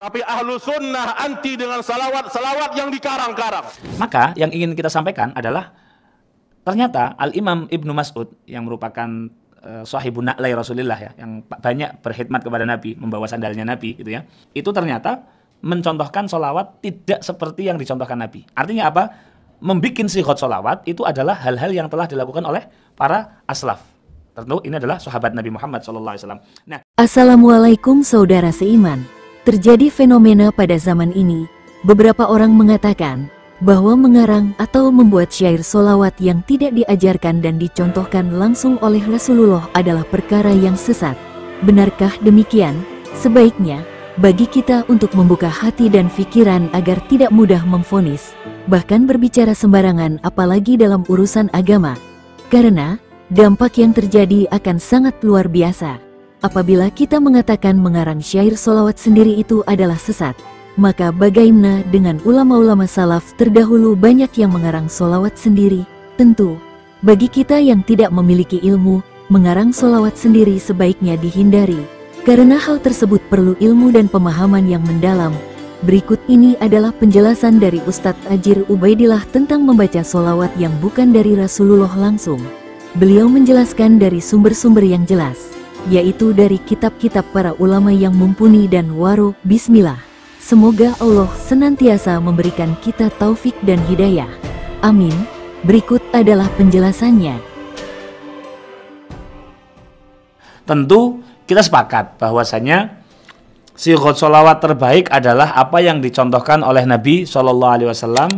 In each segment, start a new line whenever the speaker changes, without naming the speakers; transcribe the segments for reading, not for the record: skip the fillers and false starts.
Tapi ahlu sunnah anti dengan salawat yang dikarang-karang.
Maka yang ingin kita sampaikan adalah ternyata Al-Imam Ibnu Mas'ud yang merupakan sahibun na'lai Rasulillah ya, yang banyak berkhidmat kepada Nabi, membawa sandalnya Nabi gitu ya. Itu ternyata mencontohkan sholawat tidak seperti yang dicontohkan Nabi. Artinya apa? Membikin sighot sholawat itu adalah hal-hal yang telah dilakukan oleh para aslaf. Tentu ini adalah sahabat Nabi Muhammad SAW. Nah,
Assalamualaikum saudara seiman. Terjadi fenomena pada zaman ini, beberapa orang mengatakan bahwa mengarang atau membuat syair solawat yang tidak diajarkan dan dicontohkan langsung oleh Rasulullah adalah perkara yang sesat. Benarkah demikian? Sebaiknya, bagi kita untuk membuka hati dan pikiran agar tidak mudah memvonis, bahkan berbicara sembarangan apalagi dalam urusan agama. Karena, dampak yang terjadi akan sangat luar biasa. Apabila kita mengatakan mengarang syair solawat sendiri itu adalah sesat, maka bagaimana dengan ulama-ulama salaf terdahulu banyak yang mengarang solawat sendiri? Tentu, bagi kita yang tidak memiliki ilmu, mengarang solawat sendiri sebaiknya dihindari, karena hal tersebut perlu ilmu dan pemahaman yang mendalam. Berikut ini adalah penjelasan dari Ustadz Ajir Ubaidillah tentang membaca solawat yang bukan dari Rasulullah langsung. Beliau menjelaskan dari sumber-sumber yang jelas, yaitu dari kitab-kitab para ulama yang mumpuni dan waro. Bismillah. Semoga Allah senantiasa memberikan kita taufik dan hidayah. Amin. Berikut adalah penjelasannya.
tentu kita sepakat bahwasanya sighot sholawat terbaik adalah apa yang dicontohkan oleh Nabi SAW.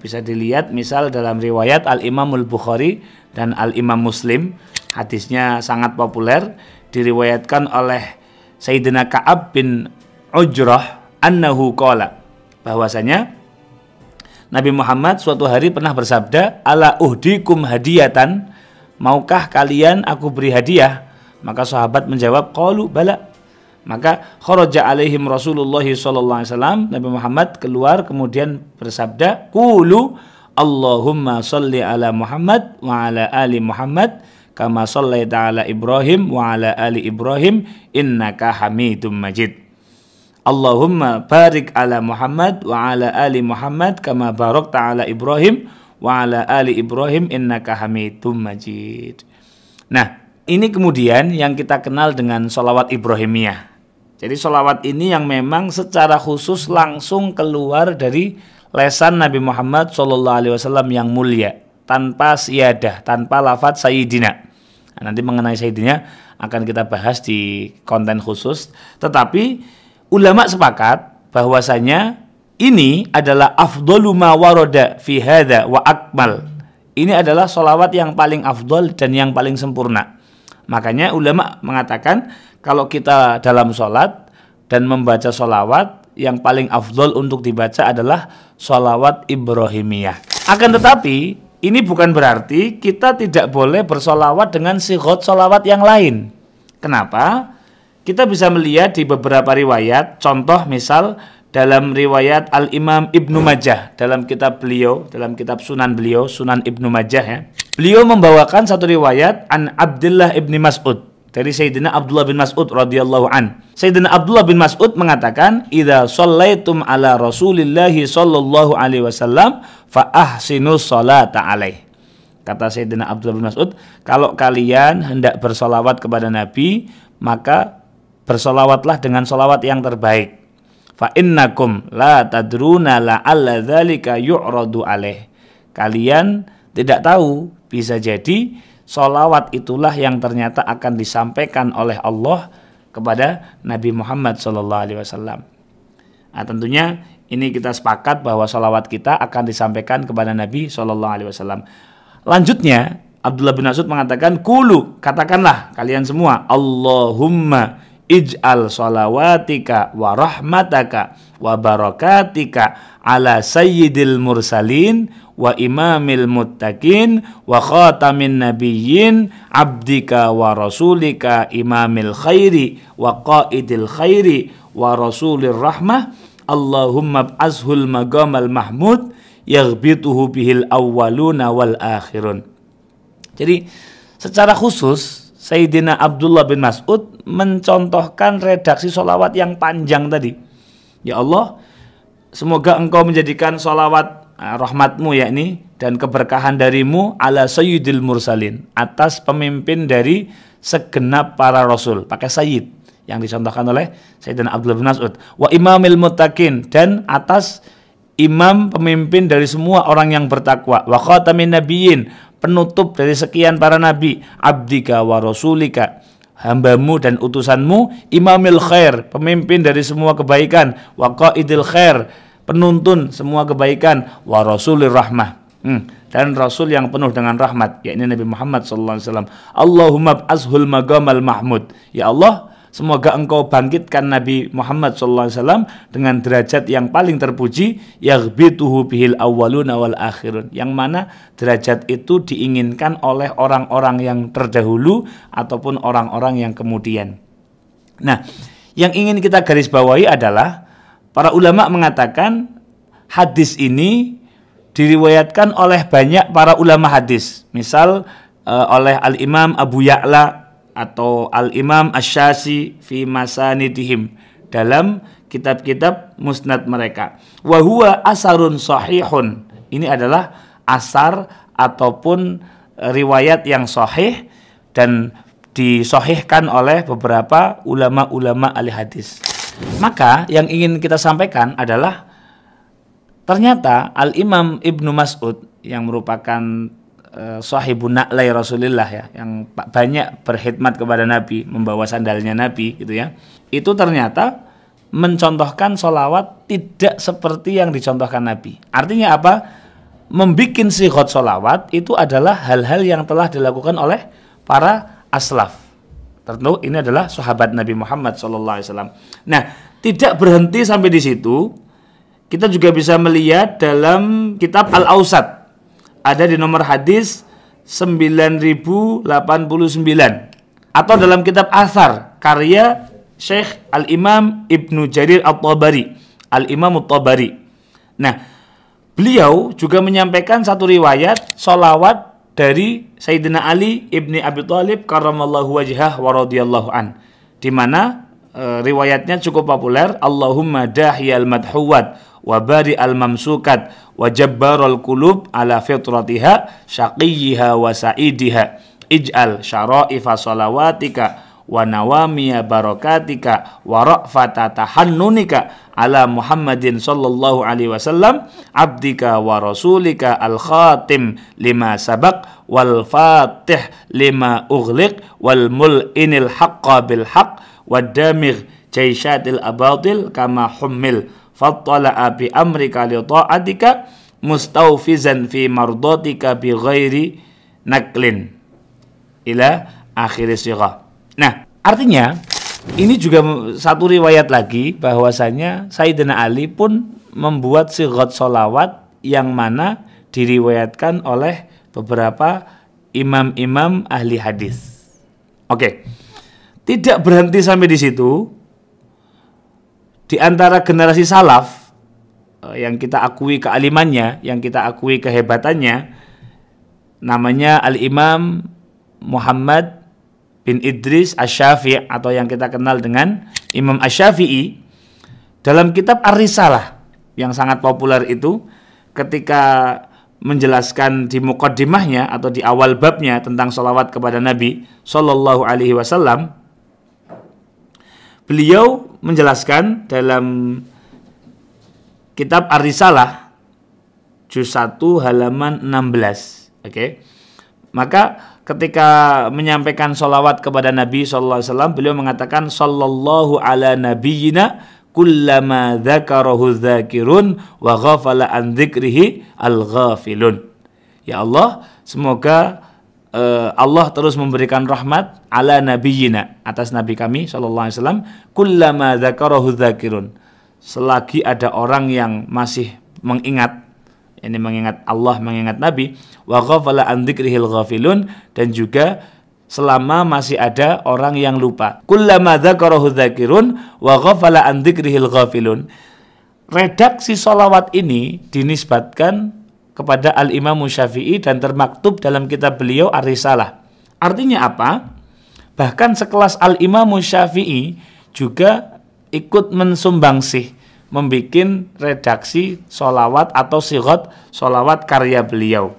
Bisa dilihat misal dalam riwayat Al-Imamul Bukhari dan Al-Imam Muslim. Hadisnya sangat populer, diriwayatkan oleh Sayyidina Ka'ab bin Ujrah annahu qala, bahwasanya Nabi Muhammad suatu hari pernah bersabda, ala uhdikum hadiyatan, maukah kalian aku beri hadiah? Maka sahabat menjawab, qalu bala. Maka kharaja alaihim Rasulullah SAW, Nabi Muhammad keluar kemudian bersabda, qulu Allahumma sholli ala Muhammad wa ala ali Muhammad kama shallaita ala Ibrahim wa ala ali Ibrahim innaka Hamidum Majid. Allahumma barik ala Muhammad wa ala ali Muhammad kama barakta ala Ibrahim wa ala ali Ibrahim innaka Hamidum Majid. Nah, ini kemudian yang kita kenal dengan sholawat Ibrahimiyah. Jadi sholawat ini yang memang secara khusus langsung keluar dari lesan Nabi Muhammad SAW yang mulia, tanpa siyadah, tanpa lafadz sayyidina. Nah, nanti mengenai sayyidina akan kita bahas di konten khusus. Tetapi ulama sepakat bahwasanya ini adalah afdhalu ma warada fi hadza wa akmal. Ini adalah sholawat yang paling afdol dan yang paling sempurna. Makanya ulama mengatakan kalau kita dalam sholat dan membaca sholawat, yang paling afdol untuk dibaca adalah sholawat Ibrahimiyah. Akan tetapi ini bukan berarti kita tidak boleh bersolawat dengan sighot sholawat yang lain. Kenapa? Kita bisa melihat di beberapa riwayat, contoh misal dalam riwayat Al-Imam Ibnu Majah, dalam kitab beliau, dalam kitab Sunan beliau, Sunan Ibnu Majah ya. Beliau membawakan satu riwayat an Abdullah ibni Mas'ud, dari Sayyidina Abdullah bin Mas'ud radhiyallahu an. Sayyidina Abdullah bin Mas'ud mengatakan, "Idza shallaitum ala Rasulillah sallallahu alaihi wasallam fa ahsinus sholata alaih." Kata Sayyidina Abdullah bin Mas'ud, kalau kalian hendak bersolawat kepada Nabi, maka bersolawatlah dengan solawat yang terbaik. Fa innakum la tadruna la'alla dzalika yu'radu alaih. Kalian tidak tahu, bisa jadi solawat itulah yang ternyata akan disampaikan oleh Allah kepada Nabi Muhammad SAW. Nah, tentunya ini kita sepakat bahwa solawat kita akan disampaikan kepada Nabi SAW. Lanjutnya Abdullah bin Mas'ud mengatakan, Kulu, katakanlah kalian semua, Allahumma ij'al sholawatika wa rahmataka wa barakatika ala sayyidil mursalin wa imamil muttaqin wa khatamin nabiyyin abdika wa rasulika imamil khairi wa qaidil khairi wa rasulir rahmah Allahumma b'azhul maqamal mahmud yaghbituhu bihil awwaluna wal akhirun. Jadi secara khusus Sayyidina Abdullah bin Mas'ud mencontohkan redaksi sholawat yang panjang tadi. Ya Allah, semoga engkau menjadikan sholawat rahmatmu yakni dan keberkahan darimu ala sayyidil mursalin, atas pemimpin dari segenap para rasul, pakai sayyid yang dicontohkan oleh Sayyidina Abdullah bin Mas'ud, wa imamil muttaqin, dan atas imam pemimpin dari semua orang yang bertakwa, wa khatamin nabiyyin, penutup dari sekian para nabi, abdika wa rasulika, hambamu dan utusanmu, imamil khair, pemimpin dari semua kebaikan, wa qaidil khair, penuntun semua kebaikan, wa rasulir rahmah, dan rasul yang penuh dengan rahmat, yakni Nabi Muhammad SAW. Allahumma b'azhul maqamal mahmud, ya Allah, semoga engkau bangkitkan Nabi Muhammad SAW dengan derajat yang paling terpuji, yaghbituhu bihil awwaluna wal akhirun, yang mana derajat itu diinginkan oleh orang-orang yang terdahulu ataupun orang-orang yang kemudian. Nah, yang ingin kita garis bawahi adalah para ulama mengatakan hadis ini diriwayatkan oleh banyak para ulama hadis. Misal oleh Al-Imam Abu Ya'la atau Al-Imam Asy-Syafi'i fi masanidihim, dalam kitab-kitab musnad mereka. Wa huwa asarun sahihun. Ini adalah asar ataupun riwayat yang sahih dan disahihkan oleh beberapa ulama-ulama ahli hadis. Maka yang ingin kita sampaikan adalah ternyata Al-Imam Ibnu Mas'ud yang merupakan sahibun na'lai Rasulillah ya, yang banyak berkhidmat kepada Nabi, membawa sandalnya Nabi gitu ya. Itu ternyata mencontohkan sholawat tidak seperti yang dicontohkan Nabi. Artinya apa? Membikin sighat sholawat itu adalah hal-hal yang telah dilakukan oleh para aslaf. Tentu ini adalah sahabat Nabi Muhammad SAW. Nah, tidak berhenti sampai di situ. Kita juga bisa melihat dalam kitab Al-Awsat, ada di nomor hadis 9089, atau dalam kitab Athar karya Syekh Al-Imam Ibnu Jarir At-Tabari, Al-Imam At-Tabari. Nah, beliau juga menyampaikan satu riwayat sholawat dari Sayyidina Ali ibni Abi Thalib karramallahu wajhah wa radhiyallahu an, di mana riwayatnya cukup populer. Allahumma dahiyal madhuwat wa bari al mamsukat wa jabbaral qulub ala fitratiha syaqiyha wa sa'idiha ij'al syara'ifa salawatika wa nawamiya barakatika wa ra'fata tahannunika ala Muhammadin sallallahu alaihi wasallam abdika wa rasulika al khatim lima sabaq wal fatih lima ughliq wal mul'inil haqqa bil haqq wad damigh jaishatil abatil kama hummil fattala'a bi amrika li ta'atika mustawfizan fi mardatika bi ghairi naklin ila akhir sirah. Nah, artinya ini juga satu riwayat lagi bahwasanya Sayyidina Ali pun membuat sighat sholawat yang mana diriwayatkan oleh beberapa imam-imam ahli hadis. Oke. Tidak berhenti sampai di situ. Di antara generasi salaf yang kita akui kealimannya, yang kita akui kehebatannya, namanya Al-Imam Muhammad bin Idris Asy-Syafi'i atau yang kita kenal dengan Imam Asy-Syafi'i. Dalam kitab Ar-Risalah yang sangat populer itu, ketika menjelaskan di muqaddimahnya atau di awal babnya tentang sholawat kepada Nabi Sallallahu Alaihi Wasallam, beliau menjelaskan dalam kitab Ar-Risalah juz 1 halaman 16. Oke. Maka ketika menyampaikan sholawat kepada Nabi SAW, beliau mengatakan sallallahu ala nabiyyina kullama dzakarahu dzakirun wa ghafala an dzikrihi al-ghafilun. Ya Allah, semoga Allah terus memberikan rahmat ala nabiyyina, atas nabi kami sallallahu alaihi wasallam, kullama dzakarahu dzakirun, selagi ada orang yang masih mengingat, ini mengingat Allah, mengingat Nabi, wa ghafala an dzikrihil ghafilun, dan juga selama masih ada orang yang lupa. Kullama dzakarahu dzakirun wa ghafala an dzikrihil ghafilun. Redaksi sholawat ini dinisbatkan kepada Al-Imam Syafi'i dan termaktub dalam kitab beliau Ar-Risalah. Artinya apa? Bahkan sekelas Al-Imam Syafi'i juga ikut mensumbangsih membuat redaksi sholawat atau sighot sholawat karya beliau.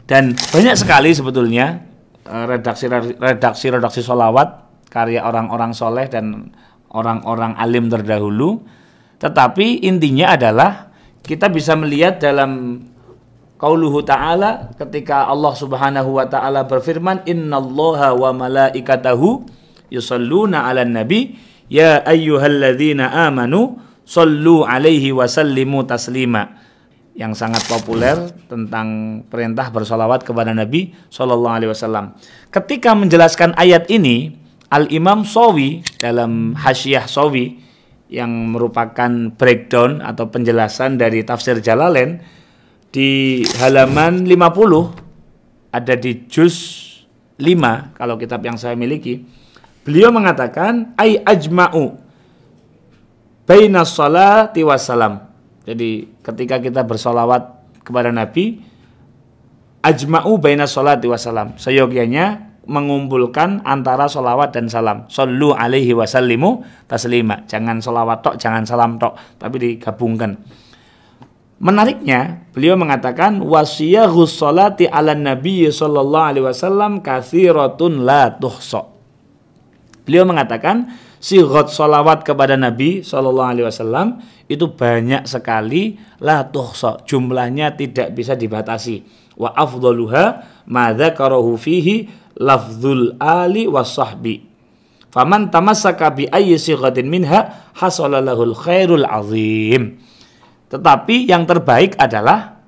Dan banyak sekali sebetulnya redaksi sholawat karya orang-orang soleh dan orang-orang alim terdahulu. Tetapi intinya adalah kita bisa melihat dalam qauluhu ta'ala ketika Allah subhanahu wa ta'ala berfirman, innallaha wa malaikatahu yusalluna 'alan nabi ya ayyuhalladzina amanu shallu 'alaihi wa sallimu taslima, yang sangat populer tentang perintah bersolawat kepada Nabi sallallahu alaihi wasallam. Ketika menjelaskan ayat ini, Al-Imam Shawi dalam Hasyiah Shawi yang merupakan breakdown atau penjelasan dari tafsir Jalalain di halaman 50, ada di juz 5 kalau kitab yang saya miliki, beliau mengatakan ai ajma'u baina sholati wassalam. Jadi ketika kita bersolawat kepada Nabi, ajma'u baina sholati wassalam, seyogianya mengumpulkan antara solawat dan salam. Sallu alaihi wasallimu taslima. Jangan solawat tok, jangan salam tok, tapi digabungkan. Menariknya, beliau mengatakan wasiyaghus sholati ala nabi sallallahu alaihi wasallam katsiratun la tuhsa. Beliau mengatakan sighat solawat kepada Nabi sallallahu alaihi wasallam itu banyak sekali, la tuhsa, jumlahnya tidak bisa dibatasi. Wa afdaluha ma dzakarahu fihi lafzul ali was-sahbi. Faman tamassaka bi ayyi sighatin minha hasala lahul khairul azim. Tetapi yang terbaik adalah,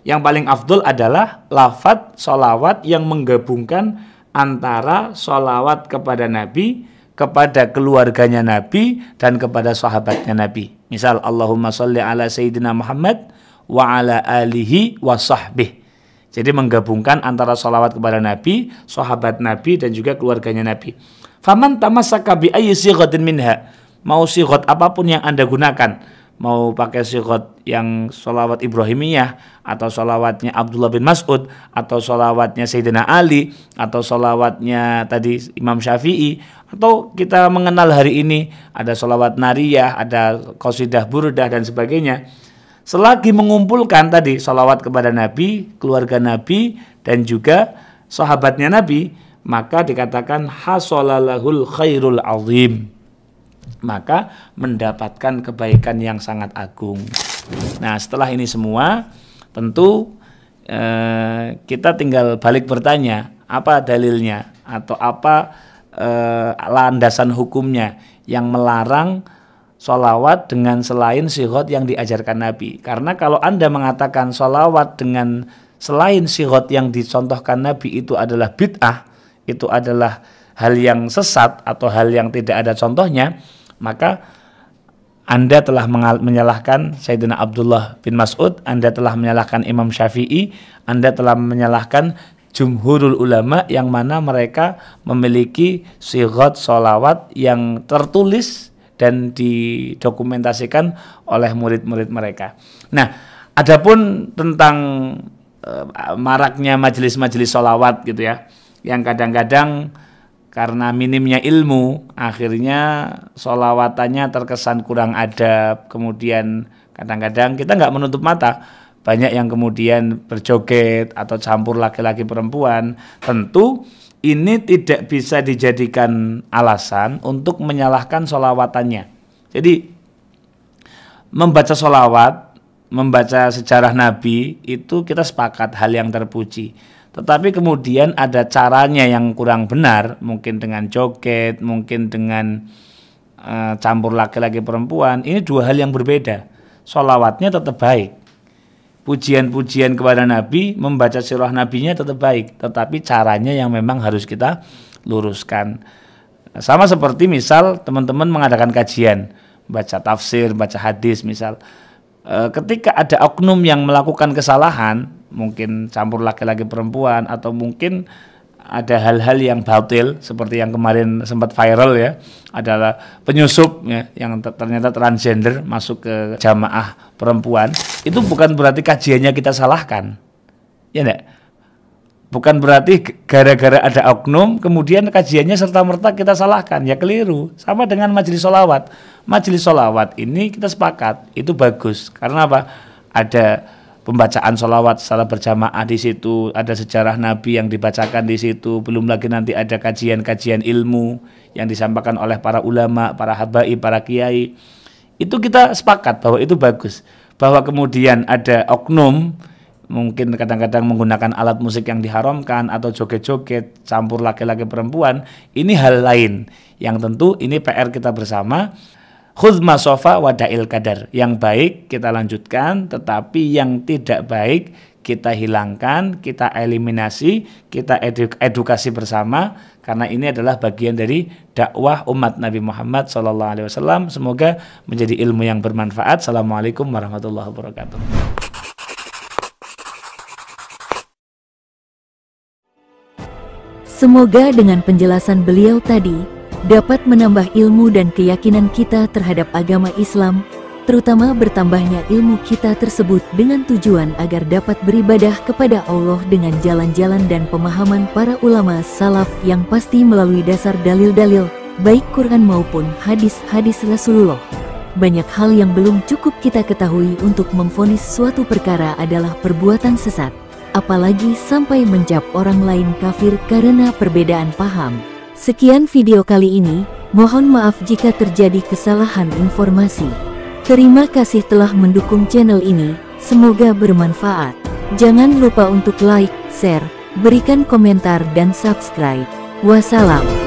yang paling afdol adalah lafaz sholawat yang menggabungkan antara sholawat kepada Nabi, kepada keluarganya Nabi, dan kepada sahabatnya Nabi. Misal Allahumma sholli ala sayyidina Muhammad wa ala alihi wa sahbihi. Jadi menggabungkan antara sholawat kepada Nabi, sahabat Nabi, dan juga keluarganya Nabi. Faman tamassaka bi ayyi sighatin minha. Mau sighat apapun yang Anda gunakan, mau pakai sighat yang sholawat Ibrahimiyah, atau sholawatnya Abdullah bin Mas'ud, atau sholawatnya Sayyidina Ali, atau sholawatnya tadi Imam Syafi'i, atau kita mengenal hari ini ada sholawat Nariyah, ada qasidah Burdah dan sebagainya. Selagi mengumpulkan tadi sholawat kepada Nabi, keluarga Nabi, dan juga sahabatnya Nabi, maka dikatakan hasolalahul khairul azim, maka mendapatkan kebaikan yang sangat agung. Nah, setelah ini semua tentu kita tinggal balik bertanya, apa dalilnya atau apa landasan hukumnya yang melarang sholawat dengan selain sighat yang diajarkan Nabi. Karena kalau Anda mengatakan sholawat dengan selain sighat yang dicontohkan Nabi itu adalah bid'ah, itu adalah hal yang sesat atau hal yang tidak ada contohnya, maka Anda telah menyalahkan Sayyidina Abdullah bin Mas'ud, Anda telah menyalahkan Imam Syafi'i, Anda telah menyalahkan jumhurul ulama yang mana mereka memiliki sighat sholawat yang tertulis dan didokumentasikan oleh murid-murid mereka. Nah, adapun tentang maraknya majelis-majelis sholawat gitu ya, yang kadang-kadang karena minimnya ilmu, akhirnya sholawatannya terkesan kurang adab. Kemudian kadang-kadang kita nggak menutup mata, banyak yang kemudian berjoget atau campur laki-laki perempuan. Tentu ini tidak bisa dijadikan alasan untuk menyalahkan sholawatannya. Jadi membaca sholawat, membaca sejarah Nabi itu kita sepakat hal yang terpuji. Tetapi kemudian ada caranya yang kurang benar, mungkin dengan joget, mungkin dengan campur laki-laki perempuan. Ini dua hal yang berbeda. Sholawatnya tetap baik, pujian-pujian kepada Nabi, membaca sirah Nabinya tetap baik, tetapi caranya yang memang harus kita luruskan. Sama seperti misal teman-teman mengadakan kajian, baca tafsir, baca hadis misal. Ketika ada oknum yang melakukan kesalahan, mungkin campur laki-laki perempuan, atau mungkin ada hal-hal yang batil seperti yang kemarin sempat viral ya, adalah penyusup ya, yang ternyata transgender masuk ke jamaah perempuan. Itu bukan berarti kajiannya kita salahkan, ya enggak? Bukan berarti gara-gara ada oknum kemudian kajiannya serta-merta kita salahkan, ya keliru. Sama dengan majelis sholawat. Majelis sholawat ini kita sepakat itu bagus karena apa? Ada pembacaan sholawat secara berjamaah di situ, ada sejarah Nabi yang dibacakan di situ, belum lagi nanti ada kajian-kajian ilmu yang disampaikan oleh para ulama, para habaib, para kiai. Itu kita sepakat bahwa itu bagus. Bahwa kemudian ada oknum mungkin kadang-kadang menggunakan alat musik yang diharamkan atau joget-joget campur laki-laki perempuan, ini hal lain yang tentu ini PR kita bersama. Khudz ma sofa wada'il qadar, yang baik kita lanjutkan, tetapi yang tidak baik kita hilangkan, kita eliminasi, kita edukasi bersama, karena ini adalah bagian dari dakwah umat Nabi Muhammad SAW. Semoga menjadi ilmu yang bermanfaat. Assalamualaikum warahmatullahi wabarakatuh.
Semoga dengan penjelasan beliau tadi dapat menambah ilmu dan keyakinan kita terhadap agama Islam, terutama bertambahnya ilmu kita tersebut dengan tujuan agar dapat beribadah kepada Allah dengan jalan-jalan dan pemahaman para ulama salaf yang pasti melalui dasar dalil-dalil, baik Quran maupun hadis-hadis Rasulullah. Banyak hal yang belum cukup kita ketahui untuk memvonis suatu perkara adalah perbuatan sesat, apalagi sampai mencap orang lain kafir karena perbedaan paham. Sekian video kali ini, mohon maaf jika terjadi kesalahan informasi. Terima kasih telah mendukung channel ini, semoga bermanfaat. Jangan lupa untuk like, share, berikan komentar dan subscribe. Wassalam.